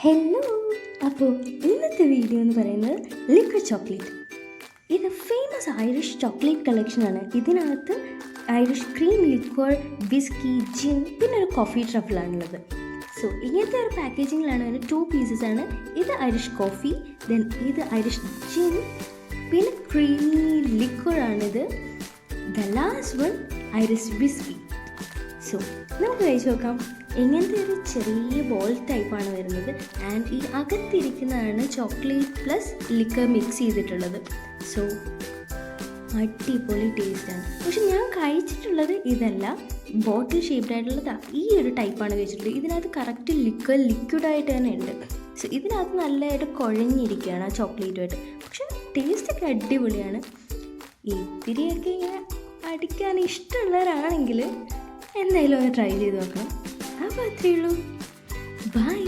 Hello. അപ്പോൾ ഇന്നത്തെ video എന്ന് പറയുന്നത് ലിക്വിഡ് ചോക്ലേറ്റ്. ഇത് ഫേമസ് ഐറിഷ് ചോക്ലേറ്റ് കളക്ഷനാണ്. ഇതിനകത്ത് ഐറിഷ് ക്രീം, ലിക്വിഡ്, വിസ്കി, ജിൻ, പിന്നെ ഒരു കോഫി ട്രഫിളാണുള്ളത്. സോ ഇങ്ങനത്തെ ഒരു പാക്കേജിങ്ങിലാണ് വരുന്നത്. 2 പീസസ് ആണ്. ഇത് ഐറിഷ് കോഫി, ദെൻ ഇത് ഐറിഷ് ജിൻ, പിന്നെ ക്രീമി ലിക്വിഡാണിത്. The last one Irish whiskey. So നമുക്ക് കഴിച്ച് നോക്കാം. ഇങ്ങനത്തെ ഒരു ചെറിയ ബോൾ ടൈപ്പാണ് വരുന്നത്. ആൻഡ് ഈ അകത്തിരിക്കുന്നതാണ് ചോക്ലേറ്റ് പ്ലസ് ലിക്കർ മിക്സ് ചെയ്തിട്ടുള്ളത്. സോ അടിപൊളി ടേസ്റ്റാണ്. പക്ഷെ ഞാൻ കഴിച്ചിട്ടുള്ളത് ഇതല്ല, ബോട്ടിൽ ഷേപ്ഡ് ആയിട്ടുള്ളത് ഈ ഒരു ടൈപ്പാണ് കഴിച്ചിട്ടുള്ളത്. ഇതിനകത്ത് കറക്റ്റ് ലിക്വിഡായിട്ട് തന്നെ ഉണ്ട്. സോ ഇതിനകത്ത് നല്ലതായിട്ട് കുഴഞ്ഞിരിക്കുകയാണ് ആ ചോക്ലേറ്റുമായിട്ട്. പക്ഷെ ടേസ്റ്റൊക്കെ അടിപൊളിയാണ്. ഇത്തിരിയൊക്കെ ഇങ്ങനെ അടിക്കാൻ ഇഷ്ടമുള്ളവരാണെങ്കിൽ എന്തായാലും ഒന്ന് ട്രൈ ചെയ്ത് നോക്കണം. അപ്പോൾ അത്രയേ ഉള്ളൂ. ബൈ.